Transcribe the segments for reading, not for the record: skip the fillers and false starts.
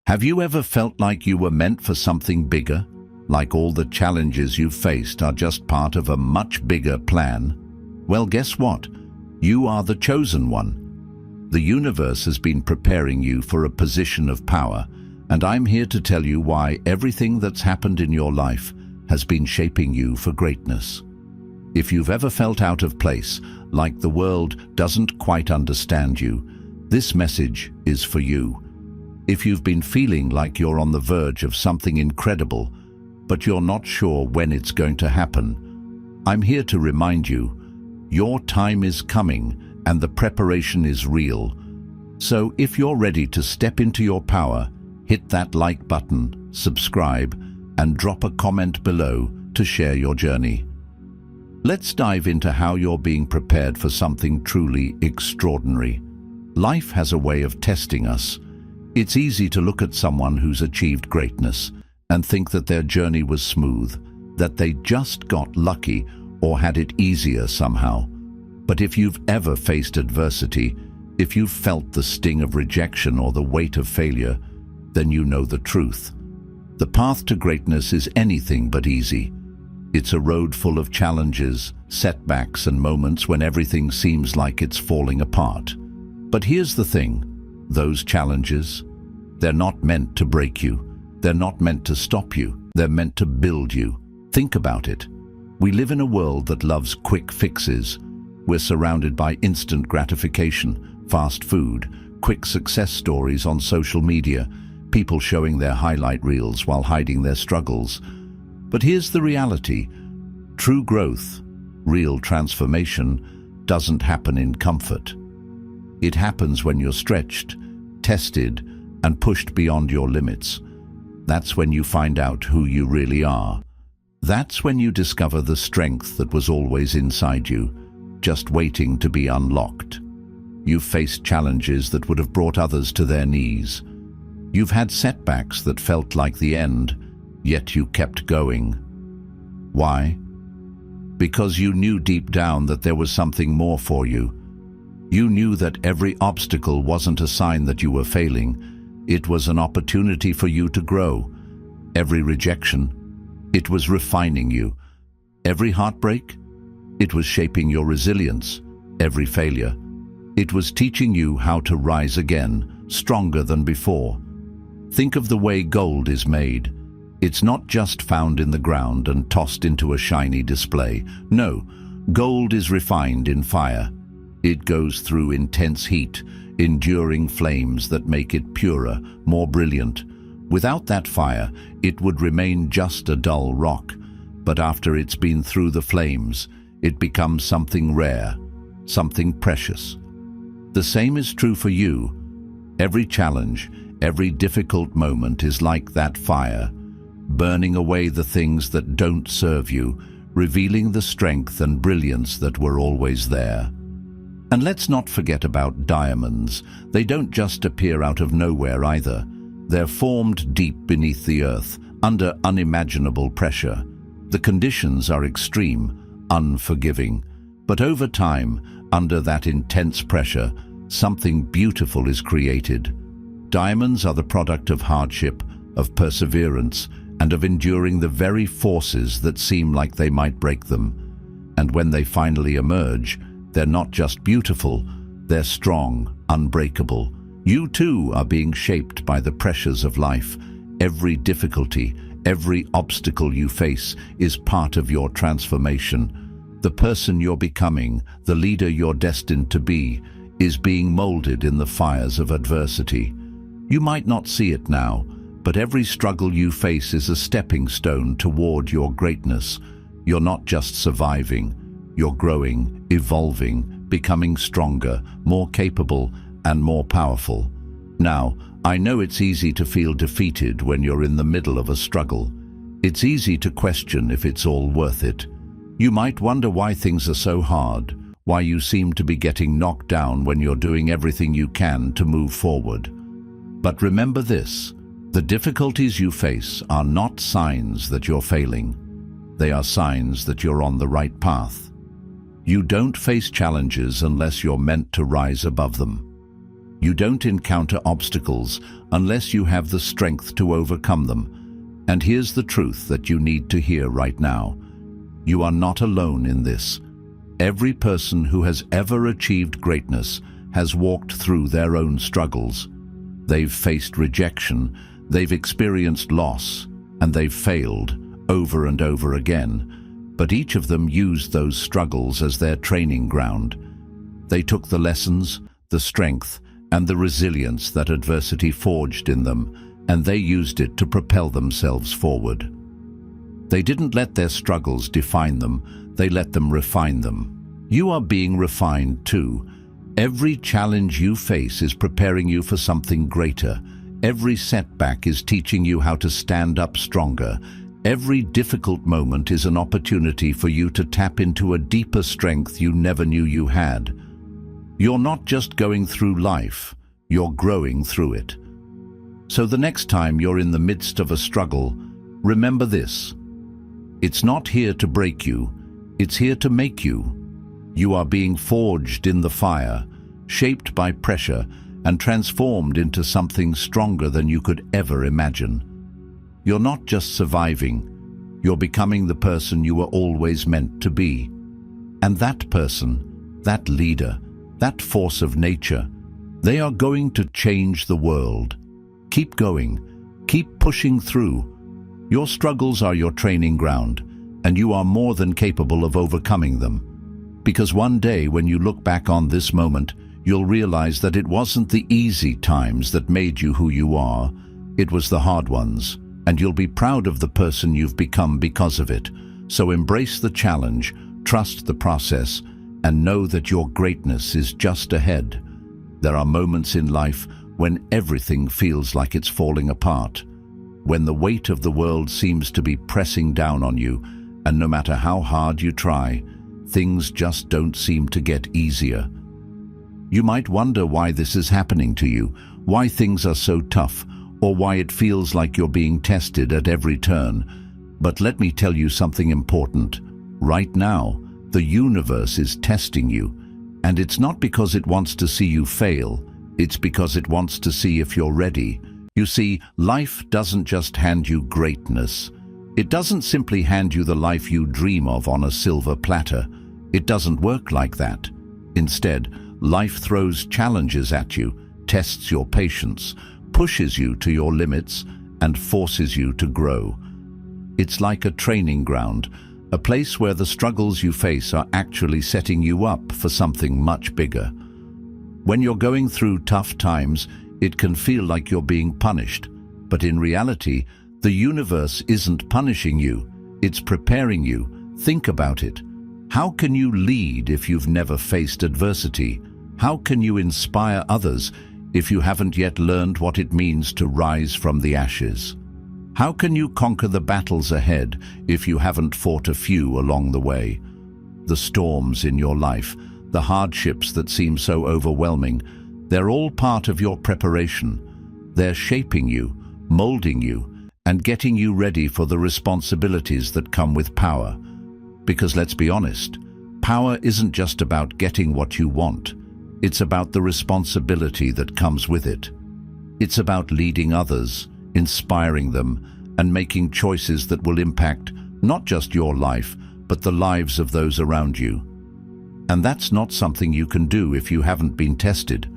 Have you ever felt like you were meant for something bigger? Like all the challenges you've faced are just part of a much bigger plan? Well, guess what? You are the chosen one. The universe has been preparing you for a position of power, and I'm here to tell you why everything that's happened in your life has been shaping you for greatness. If you've ever felt out of place, like the world doesn't quite understand you, this message is for you. If you've been feeling like you're on the verge of something incredible, but you're not sure when it's going to happen, I'm here to remind you, your time is coming and the preparation is real. So if you're ready to step into your power, hit that like button, subscribe, and drop a comment below to share your journey. Let's dive into how you're being prepared for something truly extraordinary. Life has a way of testing us. It's easy to look at someone who's achieved greatness and think that their journey was smooth, that they just got lucky or had it easier somehow. But if you've ever faced adversity, if you've felt the sting of rejection or the weight of failure, then you know the truth. The path to greatness is anything but easy. It's a road full of challenges, setbacks, and moments when everything seems like it's falling apart. But here's the thing, those challenges, they're not meant to break you. They're not meant to stop you. They're meant to build you. Think about it. We live in a world that loves quick fixes. We're surrounded by instant gratification, fast food, quick success stories on social media, people showing their highlight reels while hiding their struggles. But here's the reality. True growth, real transformation, doesn't happen in comfort. It happens when you're stretched, tested, and pushed beyond your limits. That's when you find out who you really are. That's when you discover the strength that was always inside you, just waiting to be unlocked. You've faced challenges that would have brought others to their knees. You've had setbacks that felt like the end, yet you kept going. Why? Because you knew deep down that there was something more for you. You knew that every obstacle wasn't a sign that you were failing. It was an opportunity for you to grow. Every rejection, it was refining you. Every heartbreak, it was shaping your resilience. Every failure, it was teaching you how to rise again, stronger than before. Think of the way gold is made. It's not just found in the ground and tossed into a shiny display. No, gold is refined in fire. It goes through intense heat, enduring flames that make it purer, more brilliant. Without that fire, it would remain just a dull rock. But after it's been through the flames, it becomes something rare, something precious. The same is true for you. Every challenge, every difficult moment is like that fire, burning away the things that don't serve you, revealing the strength and brilliance that were always there. And let's not forget about diamonds. They don't just appear out of nowhere either. They're formed deep beneath the earth, under unimaginable pressure. The conditions are extreme, unforgiving. But over time, under that intense pressure, something beautiful is created. Diamonds are the product of hardship, of perseverance, and of enduring the very forces that seem like they might break them. And when they finally emerge, they're not just beautiful, they're strong, unbreakable. You too are being shaped by the pressures of life. Every difficulty, every obstacle you face is part of your transformation. The person you're becoming, the leader you're destined to be, is being molded in the fires of adversity. You might not see it now, but every struggle you face is a stepping stone toward your greatness. You're not just surviving, you're growing, evolving, becoming stronger, more capable, and more powerful. Now, I know it's easy to feel defeated when you're in the middle of a struggle. It's easy to question if it's all worth it. You might wonder why things are so hard, why you seem to be getting knocked down when you're doing everything you can to move forward. But remember this, the difficulties you face are not signs that you're failing. They are signs that you're on the right path. You don't face challenges unless you're meant to rise above them. You don't encounter obstacles unless you have the strength to overcome them. And here's the truth that you need to hear right now. You are not alone in this. Every person who has ever achieved greatness has walked through their own struggles. They've faced rejection, they've experienced loss, and they've failed over and over again. But each of them used those struggles as their training ground. They took the lessons, the strength, and the resilience that adversity forged in them, and they used it to propel themselves forward. They didn't let their struggles define them, they let them refine them. You are being refined too. Every challenge you face is preparing you for something greater. Every setback is teaching you how to stand up stronger. Every difficult moment is an opportunity for you to tap into a deeper strength you never knew you had. You're not just going through life, you're growing through it. So the next time you're in the midst of a struggle, remember this. It's not here to break you, it's here to make you. You are being forged in the fire, shaped by pressure, and transformed into something stronger than you could ever imagine. You're not just surviving, you're becoming the person you were always meant to be. And that person, that leader, that force of nature, they are going to change the world. Keep going, keep pushing through. Your struggles are your training ground, and you are more than capable of overcoming them. Because one day when you look back on this moment, you'll realize that it wasn't the easy times that made you who you are, it was the hard ones, and you'll be proud of the person you've become because of it. So embrace the challenge, trust the process, and know that your greatness is just ahead. There are moments in life when everything feels like it's falling apart, when the weight of the world seems to be pressing down on you, and no matter how hard you try, things just don't seem to get easier. You might wonder why this is happening to you, why things are so tough, or why it feels like you're being tested at every turn. But let me tell you something important. Right now, the universe is testing you, and it's not because it wants to see you fail, it's because it wants to see if you're ready. You see, life doesn't just hand you greatness. It doesn't simply hand you the life you dream of on a silver platter. It doesn't work like that. Instead, life throws challenges at you, tests your patience, pushes you to your limits, and forces you to grow. It's like a training ground, a place where the struggles you face are actually setting you up for something much bigger. When you're going through tough times, it can feel like you're being punished, but in reality, the universe isn't punishing you, it's preparing you. Think about it. How can you lead if you've never faced adversity? How can you inspire others if you haven't yet learned what it means to rise from the ashes? How can you conquer the battles ahead if you haven't fought a few along the way? The storms in your life, the hardships that seem so overwhelming, they're all part of your preparation. They're shaping you, molding you, and getting you ready for the responsibilities that come with power. Because let's be honest, power isn't just about getting what you want. It's about the responsibility that comes with it. It's about leading others, inspiring them, and making choices that will impact not just your life, but the lives of those around you. And that's not something you can do if you haven't been tested.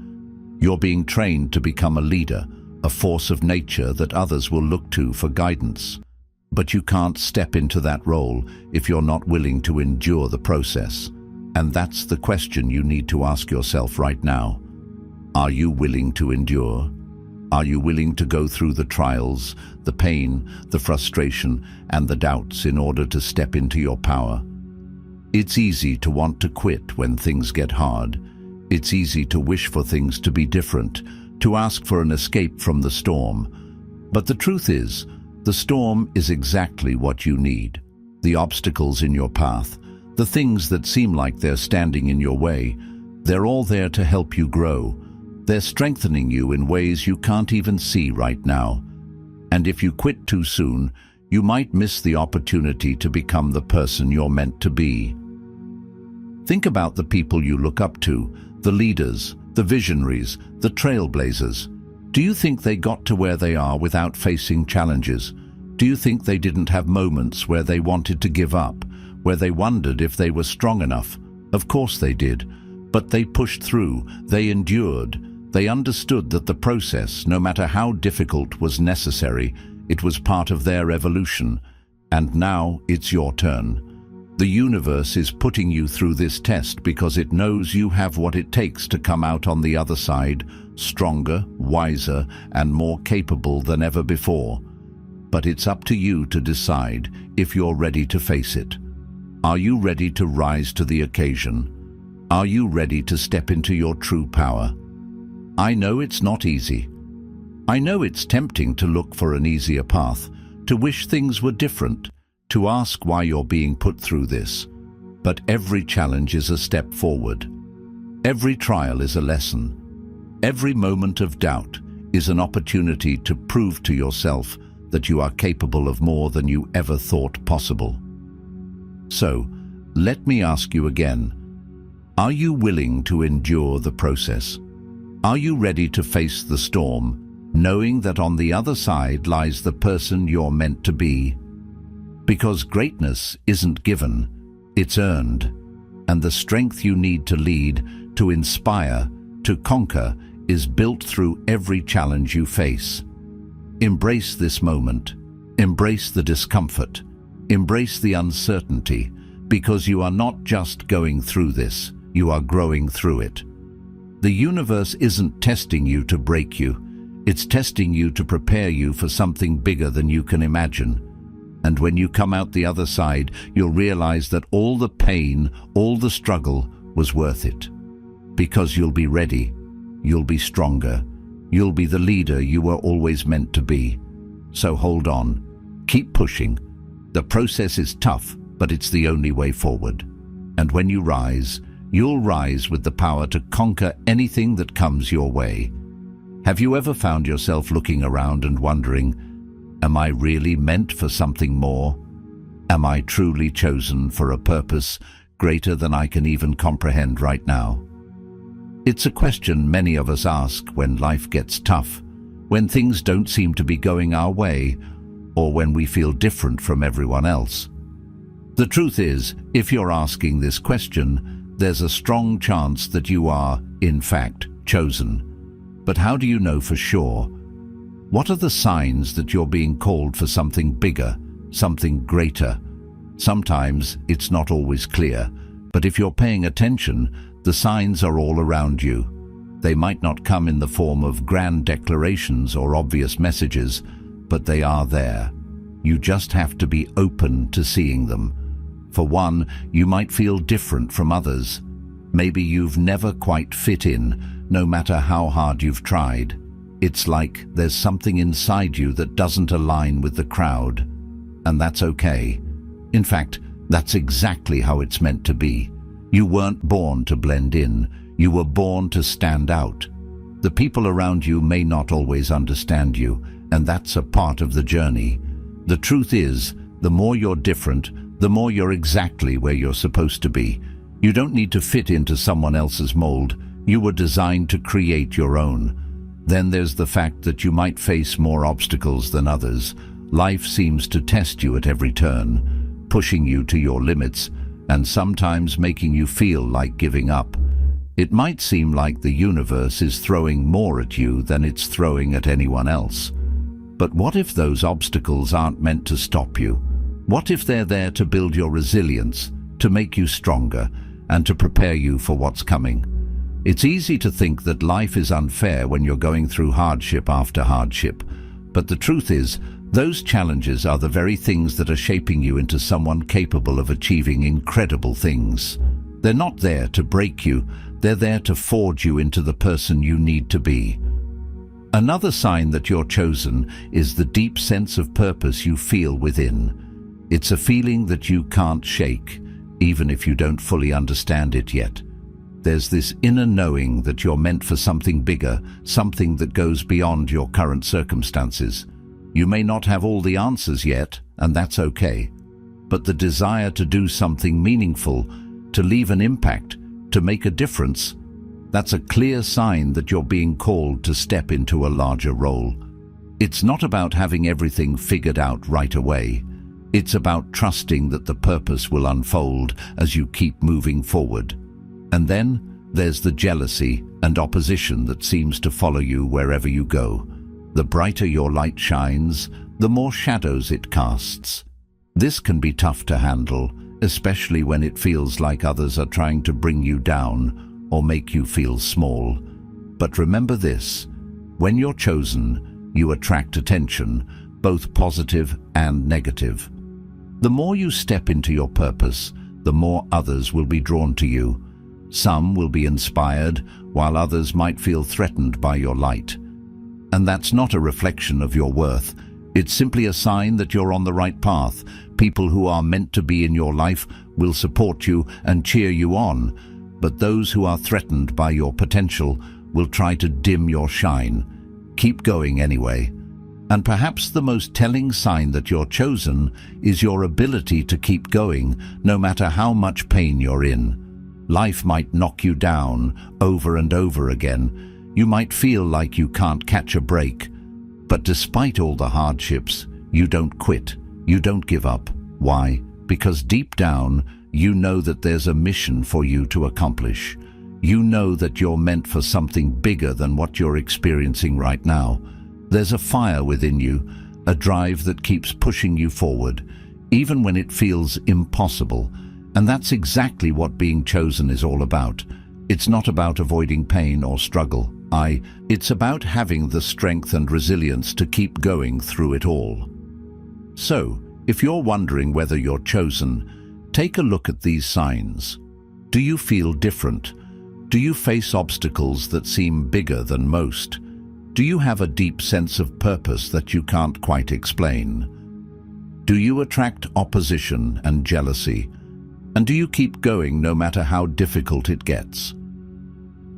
You're being trained to become a leader, a force of nature that others will look to for guidance. But you can't step into that role if you're not willing to endure the process. And that's the question you need to ask yourself right now. Are you willing to endure? Are you willing to go through the trials, the pain, the frustration, and the doubts in order to step into your power? It's easy to want to quit when things get hard. It's easy to wish for things to be different, to ask for an escape from the storm. But the truth is, the storm is exactly what you need. The obstacles in your path, the things that seem like they're standing in your way, they're all there to help you grow. They're strengthening you in ways you can't even see right now. And if you quit too soon, you might miss the opportunity to become the person you're meant to be. Think about the people you look up to, the leaders, The visionaries, the trailblazers. Do you think they got to where they are without facing challenges? Do you think they didn't have moments where they wanted to give up, where they wondered if they were strong enough? Of course they did. But they pushed through, they endured. They understood that the process, no matter how difficult, was necessary. It was part of their evolution. And now it's your turn. The universe is putting you through this test because it knows you have what it takes to come out on the other side, stronger, wiser, and more capable than ever before. But it's up to you to decide if you're ready to face it. Are you ready to rise to the occasion? Are you ready to step into your true power? I know it's not easy. I know it's tempting to look for an easier path, to wish things were different, to ask why you're being put through this. But every challenge is a step forward. Every trial is a lesson. Every moment of doubt is an opportunity to prove to yourself that you are capable of more than you ever thought possible. So, let me ask you again, are you willing to endure the process? Are you ready to face the storm, knowing that on the other side lies the person you're meant to be? Because greatness isn't given, it's earned. And the strength you need to lead, to inspire, to conquer, is built through every challenge you face. Embrace this moment. Embrace the discomfort. Embrace the uncertainty, because you are not just going through this, you are growing through it. The universe isn't testing you to break you. It's testing you to prepare you for something bigger than you can imagine. And when you come out the other side, you'll realize that all the pain, all the struggle was worth it. Because you'll be ready, you'll be stronger, you'll be the leader you were always meant to be. So hold on, keep pushing. The process is tough, but it's the only way forward. And when you rise, you'll rise with the power to conquer anything that comes your way. Have you ever found yourself looking around and wondering, am I really meant for something more? Am I truly chosen for a purpose greater than I can even comprehend right now? It's a question many of us ask when life gets tough, when things don't seem to be going our way, or when we feel different from everyone else. The truth is, if you're asking this question, there's a strong chance that you are, in fact, chosen. But how do you know for sure? What are the signs that you're being called for something bigger, something greater? Sometimes it's not always clear, but if you're paying attention, the signs are all around you. They might not come in the form of grand declarations or obvious messages, but they are there. You just have to be open to seeing them. For one, you might feel different from others. Maybe you've never quite fit in, no matter how hard you've tried. It's like there's something inside you that doesn't align with the crowd. And that's okay. In fact, that's exactly how it's meant to be. You weren't born to blend in. You were born to stand out. The people around you may not always understand you, and that's a part of the journey. The truth is, the more you're different, the more you're exactly where you're supposed to be. You don't need to fit into someone else's mold. You were designed to create your own. Then there's the fact that you might face more obstacles than others. Life seems to test you at every turn, pushing you to your limits, and sometimes making you feel like giving up. It might seem like the universe is throwing more at you than it's throwing at anyone else. But what if those obstacles aren't meant to stop you? What if they're there to build your resilience, to make you stronger, and to prepare you for what's coming? It's easy to think that life is unfair when you're going through hardship after hardship. But the truth is, those challenges are the very things that are shaping you into someone capable of achieving incredible things. They're not there to break you, they're there to forge you into the person you need to be. Another sign that you're chosen is the deep sense of purpose you feel within. It's a feeling that you can't shake, even if you don't fully understand it yet. There's this inner knowing that you're meant for something bigger, something that goes beyond your current circumstances. You may not have all the answers yet, and that's okay. But the desire to do something meaningful, to leave an impact, to make a difference, That's a clear sign that you're being called to step into a larger role. It's not about having everything figured out right away. It's about trusting that the purpose will unfold as you keep moving forward. And then there's the jealousy and opposition that seems to follow you wherever you go. The brighter your light shines, the more shadows it casts. This can be tough to handle, especially when it feels like others are trying to bring you down or make you feel small. But remember this: when you're chosen, you attract attention, both positive and negative. The more you step into your purpose, the more others will be drawn to you. Some will be inspired, while others might feel threatened by your light. And that's not a reflection of your worth. It's simply a sign that you're on the right path. People who are meant to be in your life will support you and cheer you on, but those who are threatened by your potential will try to dim your shine. Keep going anyway. And perhaps the most telling sign that you're chosen is your ability to keep going, no matter how much pain you're in. Life might knock you down over and over again. You might feel like you can't catch a break. But despite all the hardships, you don't quit. You don't give up. Why? Because deep down, you know that there's a mission for you to accomplish. You know that you're meant for something bigger than what you're experiencing right now. There's a fire within you, a drive that keeps pushing you forward, even when it feels impossible. And that's exactly what being chosen is all about. It's not about avoiding pain or struggle. It's about having the strength and resilience to keep going through it all. So, if you're wondering whether you're chosen, take a look at these signs. Do you feel different? Do you face obstacles that seem bigger than most? Do you have a deep sense of purpose that you can't quite explain? Do you attract opposition and jealousy? And do you keep going no matter how difficult it gets?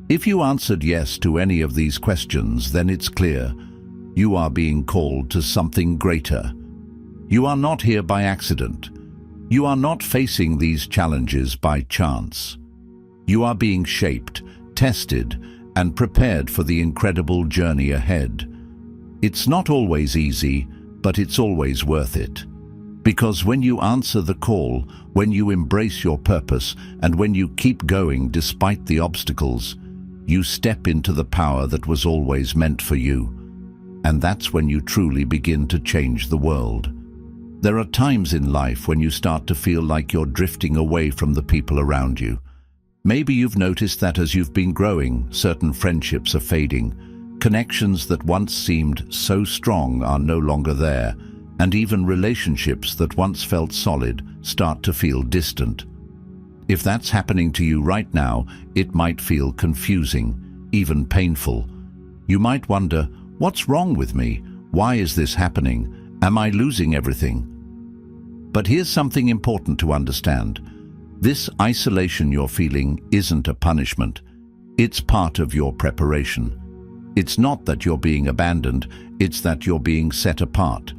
If you answered yes to any of these questions, then it's clear you are being called to something greater. You are not here by accident. You are not facing these challenges by chance. You are being shaped, tested, and prepared for the incredible journey ahead. It's not always easy, but it's always worth it. Because when you answer the call, when you embrace your purpose, and when you keep going despite the obstacles, you step into the power that was always meant for you. And that's when you truly begin to change the world. There are times in life when you start to feel like you're drifting away from the people around you. Maybe you've noticed that as you've been growing, certain friendships are fading. Connections that once seemed so strong are no longer there, and even relationships that once felt solid start to feel distant. If that's happening to you right now, it might feel confusing, even painful. You might wonder, what's wrong with me? Why is this happening? Am I losing everything? But here's something important to understand. This isolation you're feeling isn't a punishment. It's part of your preparation. It's not that you're being abandoned, it's that you're being set apart.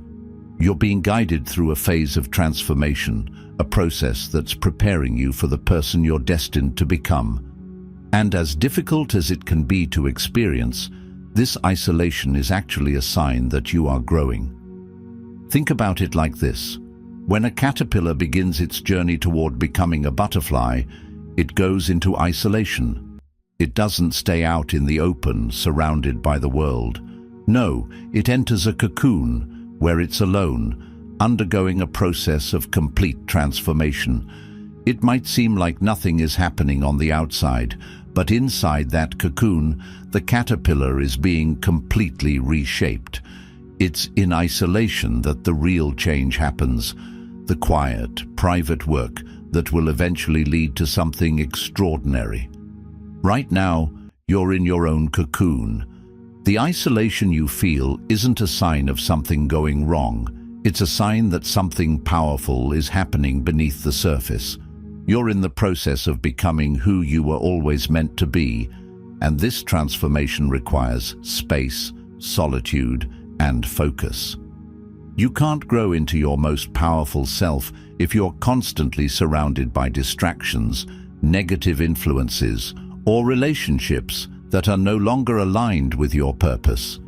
You're being guided through a phase of transformation, a process that's preparing you for the person you're destined to become. And as difficult as it can be to experience, this isolation is actually a sign that you are growing. Think about it like this. When a caterpillar begins its journey toward becoming a butterfly, it goes into isolation. It doesn't stay out in the open, surrounded by the world. No, it enters a cocoon where it's alone, undergoing a process of complete transformation. It might seem like nothing is happening on the outside, but inside that cocoon, the caterpillar is being completely reshaped. It's in isolation that the real change happens, the quiet, private work that will eventually lead to something extraordinary. Right now, you're in your own cocoon. The isolation you feel isn't a sign of something going wrong. It's a sign that something powerful is happening beneath the surface. You're in the process of becoming who you were always meant to be, and this transformation requires space, solitude, and focus. You can't grow into your most powerful self if you're constantly surrounded by distractions, negative influences, or relationships that are no longer aligned with your purpose.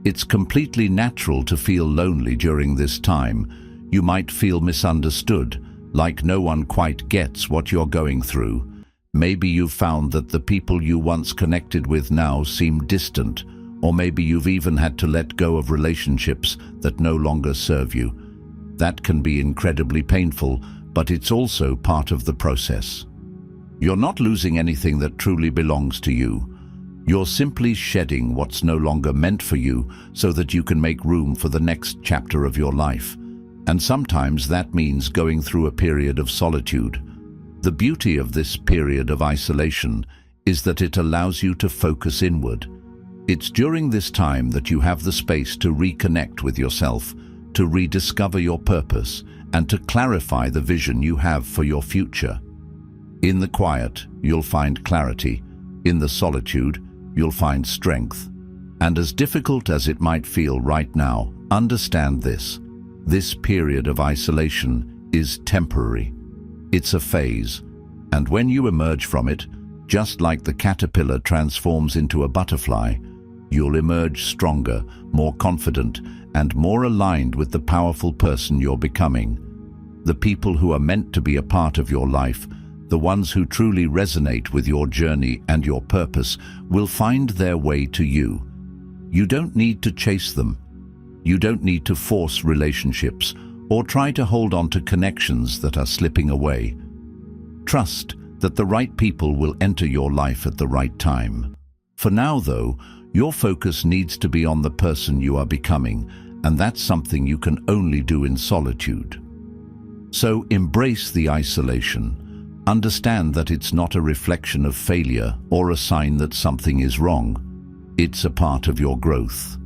It's completely natural to feel lonely during this time. You might feel misunderstood, like no one quite gets what you're going through. Maybe you've found that the people you once connected with now seem distant, or maybe you've even had to let go of relationships that no longer serve you. That can be incredibly painful, but it's also part of the process. You're not losing anything that truly belongs to you. You're simply shedding what's no longer meant for you so that you can make room for the next chapter of your life. And sometimes that means going through a period of solitude. The beauty of this period of isolation is that it allows you to focus inward. It's during this time that you have the space to reconnect with yourself, to rediscover your purpose, and to clarify the vision you have for your future. In the quiet, you'll find clarity. In the solitude, you'll find strength. And as difficult as it might feel right now, understand this. This period of isolation is temporary. It's a phase. And when you emerge from it, just like the caterpillar transforms into a butterfly, you'll emerge stronger, more confident, and more aligned with the powerful person you're becoming. The people who are meant to be a part of your life, the ones who truly resonate with your journey and your purpose, will find their way to you. You don't need to chase them. You don't need to force relationships or try to hold on to connections that are slipping away. Trust that the right people will enter your life at the right time. For now, though, your focus needs to be on the person you are becoming, and that's something you can only do in solitude. So embrace the isolation. Understand that it's not a reflection of failure or a sign that something is wrong. It's a part of your growth.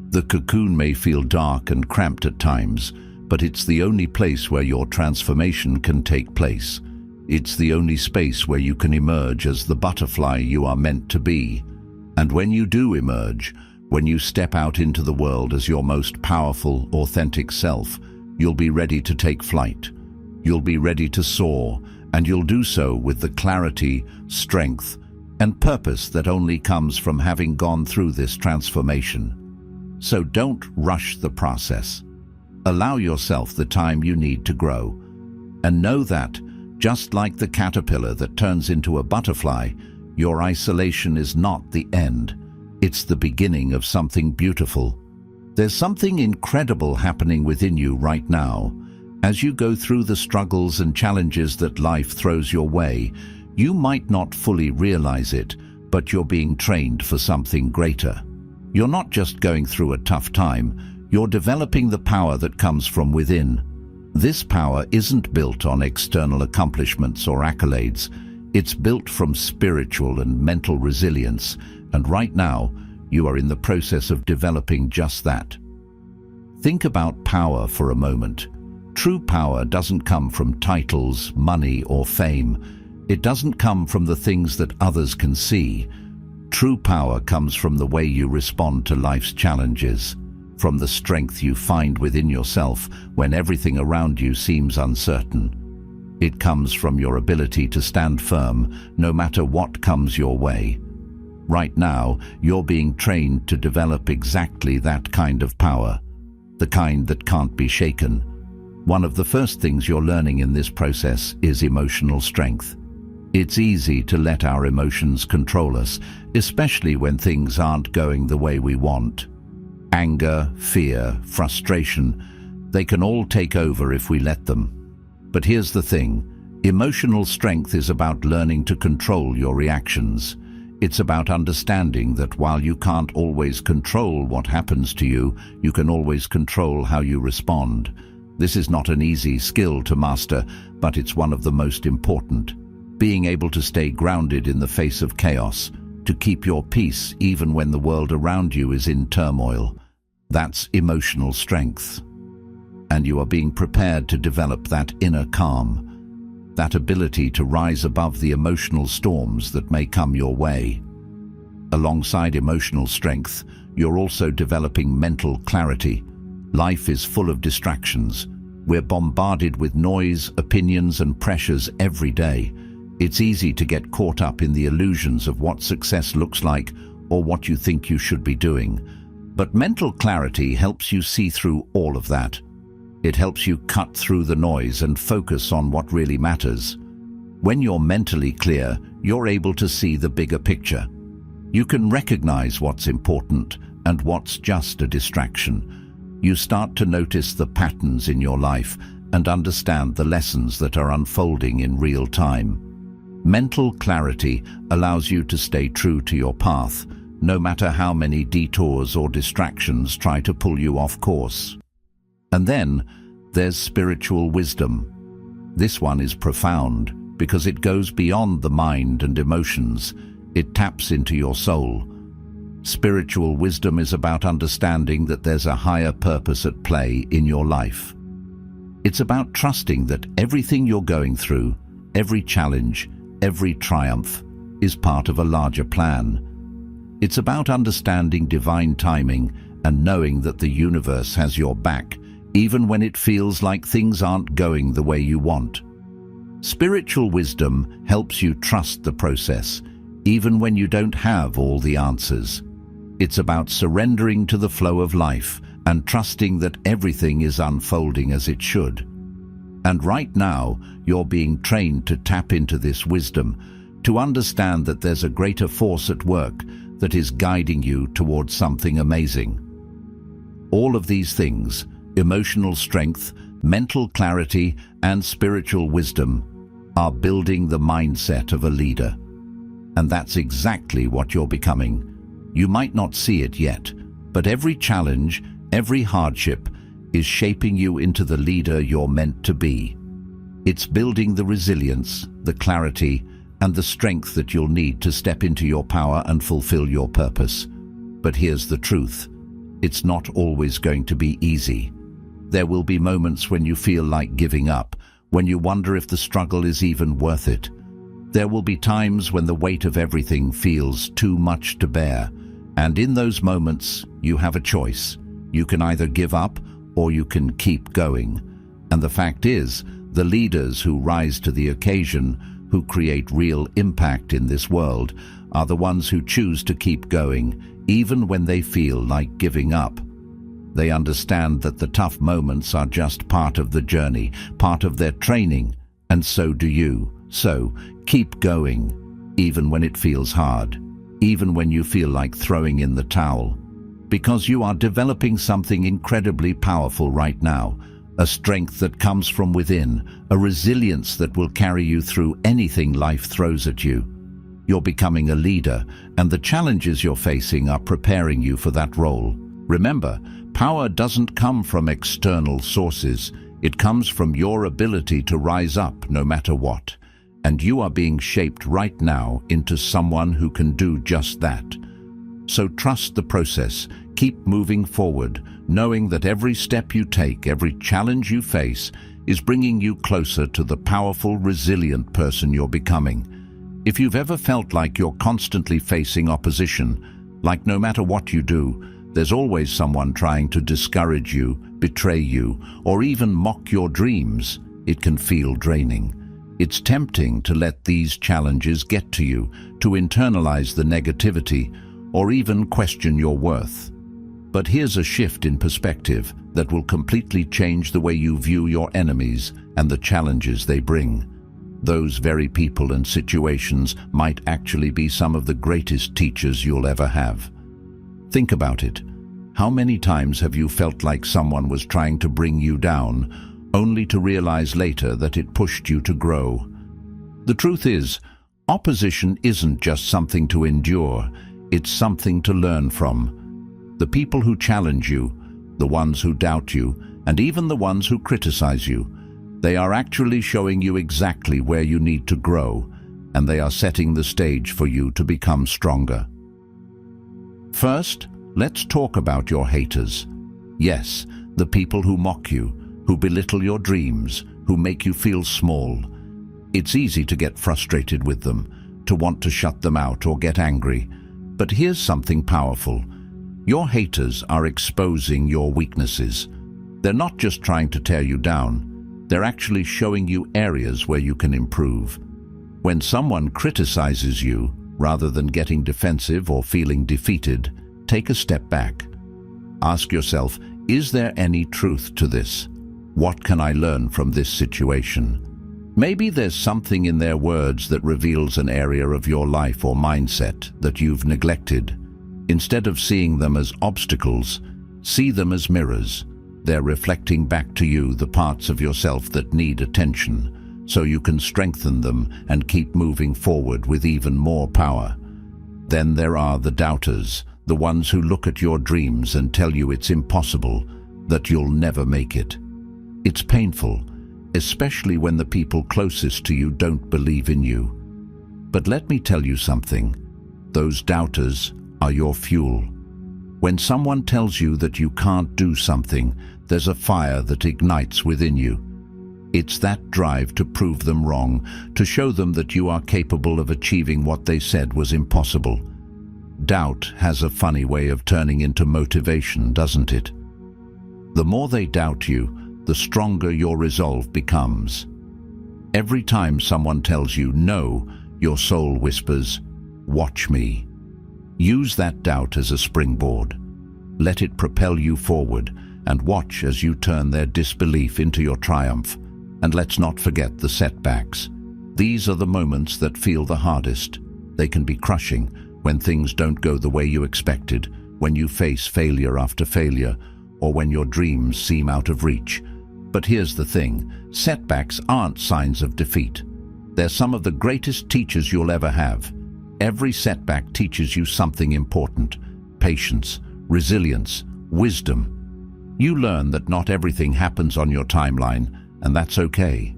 The cocoon may feel dark and cramped at times, but it's the only place where your transformation can take place. It's the only space where you can emerge as the butterfly you are meant to be. And when you do emerge, when you step out into the world as your most powerful, authentic self, you'll be ready to take flight. You'll be ready to soar, and you'll do so with the clarity, strength, and purpose that only comes from having gone through this transformation. So don't rush the process. Allow yourself the time you need to grow. And know that, just like the caterpillar that turns into a butterfly, your isolation is not the end. It's the beginning of something beautiful. There's something incredible happening within you right now. As you go through the struggles and challenges that life throws your way, you might not fully realize it, but you're being trained for something greater. You're not just going through a tough time, you're developing the power that comes from within. This power isn't built on external accomplishments or accolades. It's built from spiritual and mental resilience, and right now, you are in the process of developing just that. Think about power for a moment. True power doesn't come from titles, money, or fame. It doesn't come from the things that others can see. True power comes from the way you respond to life's challenges, from the strength you find within yourself when everything around you seems uncertain. It comes from your ability to stand firm no matter what comes your way. Right now, you're being trained to develop exactly that kind of power, the kind that can't be shaken. One of the first things you're learning in this process is emotional strength. It's easy to let our emotions control us, especially when things aren't going the way we want. Anger, fear, frustration, they can all take over if we let them. But here's the thing, emotional strength is about learning to control your reactions. It's about understanding that while you can't always control what happens to you, you can always control how you respond. This is not an easy skill to master, but it's one of the most important. Being able to stay grounded in the face of chaos, to keep your peace even when the world around you is in turmoil. That's emotional strength. And you are being prepared to develop that inner calm, that ability to rise above the emotional storms that may come your way. Alongside emotional strength, you're also developing mental clarity. Life is full of distractions. We're bombarded with noise, opinions, and pressures every day. It's easy to get caught up in the illusions of what success looks like or what you think you should be doing. But mental clarity helps you see through all of that. It helps you cut through the noise and focus on what really matters. When you're mentally clear, you're able to see the bigger picture. You can recognize what's important and what's just a distraction. You start to notice the patterns in your life and understand the lessons that are unfolding in real time. Mental clarity allows you to stay true to your path, no matter how many detours or distractions try to pull you off course. And then there's spiritual wisdom. This one is profound because it goes beyond the mind and emotions. It taps into your soul. Spiritual wisdom is about understanding that there's a higher purpose at play in your life. It's about trusting that everything you're going through, every challenge, every triumph, is part of a larger plan. It's about understanding divine timing and knowing that the universe has your back, even when it feels like things aren't going the way you want. Spiritual wisdom helps you trust the process, even when you don't have all the answers. It's about surrendering to the flow of life and trusting that everything is unfolding as it should. And right now, you're being trained to tap into this wisdom, to understand that there's a greater force at work that is guiding you towards something amazing. All of these things, emotional strength, mental clarity, and spiritual wisdom, are building the mindset of a leader. And that's exactly what you're becoming. You might not see it yet, but every challenge, every hardship, is shaping you into the leader you're meant to be. It's building the resilience, the clarity, and the strength that you'll need to step into your power and fulfill your purpose. But here's the truth. It's not always going to be easy. There will be moments when you feel like giving up, when you wonder if the struggle is even worth it. There will be times when the weight of everything feels too much to bear. And in those moments, you have a choice. You can either give up or you can keep going. And the fact is, the leaders who rise to the occasion, who create real impact in this world, are the ones who choose to keep going, even when they feel like giving up. They understand that the tough moments are just part of the journey, part of their training, and so do you. So, keep going, even when it feels hard, even when you feel like throwing in the towel. Because you are developing something incredibly powerful right now, a strength that comes from within, a resilience that will carry you through anything life throws at you. You're becoming a leader, and the challenges you're facing are preparing you for that role. Remember, power doesn't come from external sources. It comes from your ability to rise up no matter what. And you are being shaped right now into someone who can do just that. So trust the process, keep moving forward, knowing that every step you take, every challenge you face, is bringing you closer to the powerful, resilient person you're becoming. If you've ever felt like you're constantly facing opposition, like no matter what you do, there's always someone trying to discourage you, betray you, or even mock your dreams, it can feel draining. It's tempting to let these challenges get to you, to internalize the negativity, or even question your worth. But here's a shift in perspective that will completely change the way you view your enemies and the challenges they bring. Those very people and situations might actually be some of the greatest teachers you'll ever have. Think about it. How many times have you felt like someone was trying to bring you down, only to realize later that it pushed you to grow? The truth is, opposition isn't just something to endure, it's something to learn from. The people who challenge you, the ones who doubt you, and even the ones who criticize you, they are actually showing you exactly where you need to grow, and they are setting the stage for you to become stronger. First, let's talk about your haters. Yes, the people who mock you, who belittle your dreams, who make you feel small. It's easy to get frustrated with them, to want to shut them out or get angry. But here's something powerful. Your haters are exposing your weaknesses. They're not just trying to tear you down. They're actually showing you areas where you can improve. When someone criticizes you, rather than getting defensive or feeling defeated, take a step back. Ask yourself, is there any truth to this? What can I learn from this situation? Maybe there's something in their words that reveals an area of your life or mindset that you've neglected. Instead of seeing them as obstacles, see them as mirrors. They're reflecting back to you the parts of yourself that need attention, so you can strengthen them and keep moving forward with even more power. Then there are the doubters, the ones who look at your dreams and tell you it's impossible, that you'll never make it. It's painful, especially when the people closest to you don't believe in you. But let me tell you something. Those doubters are your fuel. When someone tells you that you can't do something, there's a fire that ignites within you. It's that drive to prove them wrong, to show them that you are capable of achieving what they said was impossible. Doubt has a funny way of turning into motivation, doesn't it? The more they doubt you, the stronger your resolve becomes. Every time someone tells you no, your soul whispers, "Watch me." Use that doubt as a springboard. Let it propel you forward, and watch as you turn their disbelief into your triumph. And let's not forget the setbacks. These are the moments that feel the hardest. They can be crushing when things don't go the way you expected, when you face failure after failure, or when your dreams seem out of reach. But here's the thing, setbacks aren't signs of defeat. They're some of the greatest teachers you'll ever have. Every setback teaches you something important: patience, resilience, wisdom. You learn that not everything happens on your timeline, and that's okay.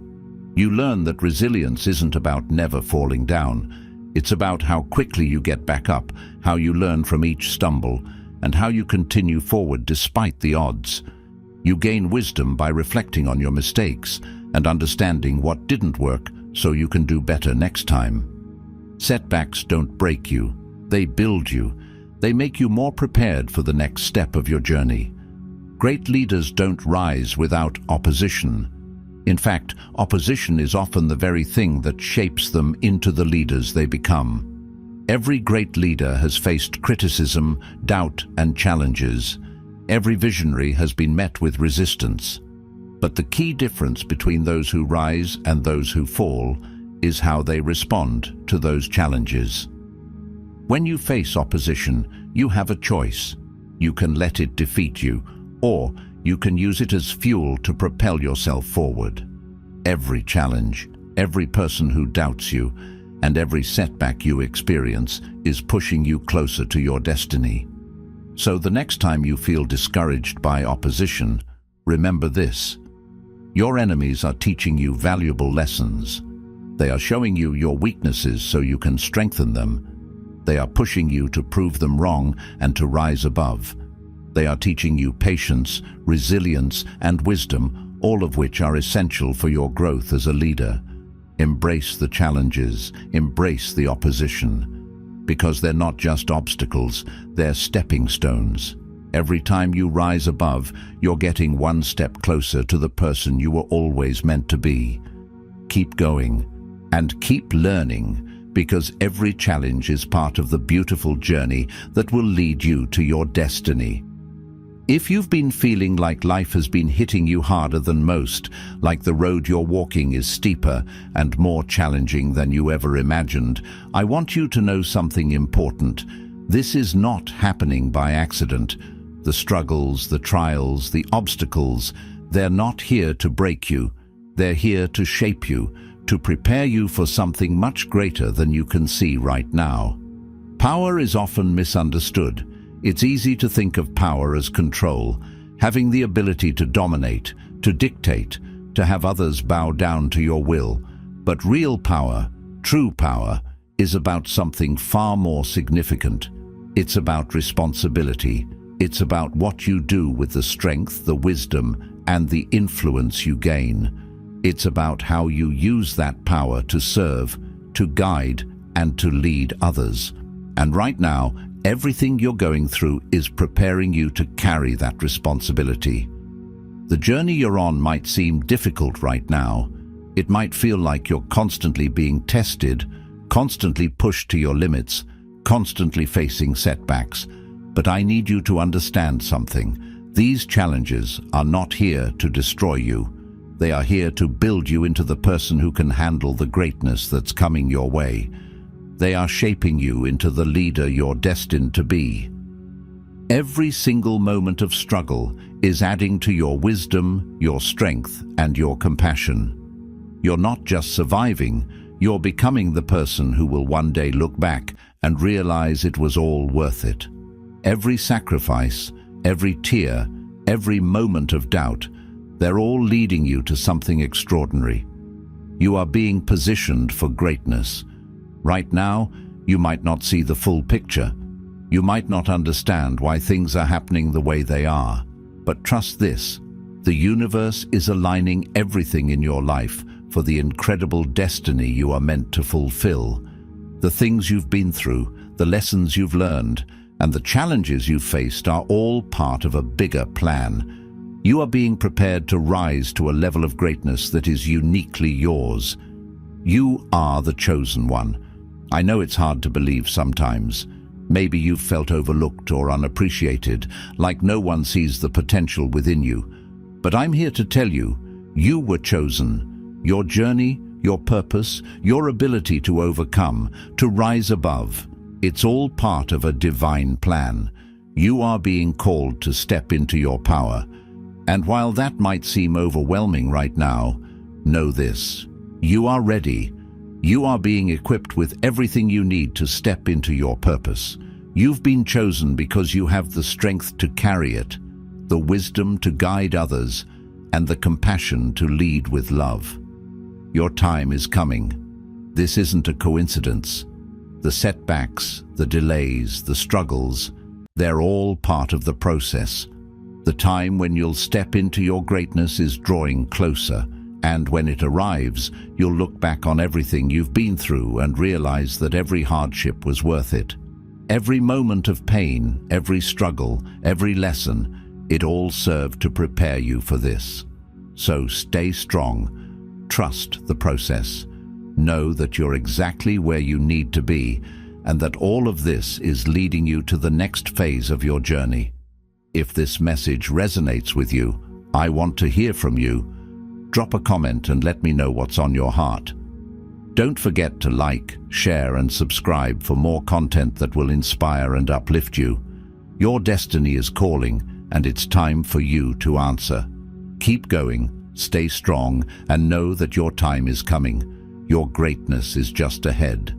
You learn that resilience isn't about never falling down. It's about how quickly you get back up, how you learn from each stumble, and how you continue forward despite the odds. You gain wisdom by reflecting on your mistakes and understanding what didn't work so you can do better next time. Setbacks don't break you, they build you. They make you more prepared for the next step of your journey. Great leaders don't rise without opposition. In fact, opposition is often the very thing that shapes them into the leaders they become. Every great leader has faced criticism, doubt, and challenges. Every visionary has been met with resistance. But the key difference between those who rise and those who fall is how they respond to those challenges. When you face opposition, you have a choice. You can let it defeat you, or you can use it as fuel to propel yourself forward. Every challenge, every person who doubts you, and every setback you experience is pushing you closer to your destiny. So the next time you feel discouraged by opposition, remember this. Your enemies are teaching you valuable lessons. They are showing you your weaknesses so you can strengthen them. They are pushing you to prove them wrong and to rise above. They are teaching you patience, resilience, and wisdom, all of which are essential for your growth as a leader. Embrace the challenges, embrace the opposition. Because they're not just obstacles, they're stepping stones. Every time you rise above, you're getting one step closer to the person you were always meant to be. Keep going and keep learning, because every challenge is part of the beautiful journey that will lead you to your destiny. If you've been feeling like life has been hitting you harder than most, like the road you're walking is steeper and more challenging than you ever imagined, I want you to know something important. This is not happening by accident. The struggles, the trials, the obstacles, they're not here to break you. They're here to shape you, to prepare you for something much greater than you can see right now. Power is often misunderstood. It's easy to think of power as control, having the ability to dominate, to dictate, to have others bow down to your will. But real power, true power, is about something far more significant. It's about responsibility. It's about what you do with the strength, the wisdom, and the influence you gain. It's about how you use that power to serve, to guide, and to lead others. And right now, everything you're going through is preparing you to carry that responsibility. The journey you're on might seem difficult right now. It might feel like you're constantly being tested, constantly pushed to your limits, constantly facing setbacks. But I need you to understand something. These challenges are not here to destroy you. They are here to build you into the person who can handle the greatness that's coming your way. They are shaping you into the leader you're destined to be. Every single moment of struggle is adding to your wisdom, your strength, and your compassion. You're not just surviving, you're becoming the person who will one day look back and realize it was all worth it. Every sacrifice, every tear, every moment of doubt, they're all leading you to something extraordinary. You are being positioned for greatness. Right now, you might not see the full picture. You might not understand why things are happening the way they are. But trust this, the universe is aligning everything in your life for the incredible destiny you are meant to fulfill. The things you've been through, the lessons you've learned, and the challenges you've faced are all part of a bigger plan. You are being prepared to rise to a level of greatness that is uniquely yours. You are the chosen one. I know it's hard to believe sometimes. Maybe you've felt overlooked or unappreciated, like no one sees the potential within you. But I'm here to tell you, you were chosen. Your journey, your purpose, your ability to overcome, to rise above, it's all part of a divine plan. You are being called to step into your power. And while that might seem overwhelming right now, know this, you are ready. You are being equipped with everything you need to step into your purpose. You've been chosen because you have the strength to carry it, the wisdom to guide others, and the compassion to lead with love. Your time is coming. This isn't a coincidence. The setbacks, the delays, the struggles, they're all part of the process. The time when you'll step into your greatness is drawing closer, and when it arrives, you'll look back on everything you've been through and realize that every hardship was worth it. Every moment of pain, every struggle, every lesson, it all served to prepare you for this. So stay strong. Trust the process. Know that you're exactly where you need to be, and that all of this is leading you to the next phase of your journey. If this message resonates with you, I want to hear from you. Drop a comment and let me know what's on your heart. Don't forget to like, share, and subscribe for more content that will inspire and uplift you. Your destiny is calling, and it's time for you to answer. Keep going, stay strong, and know that your time is coming. Your greatness is just ahead.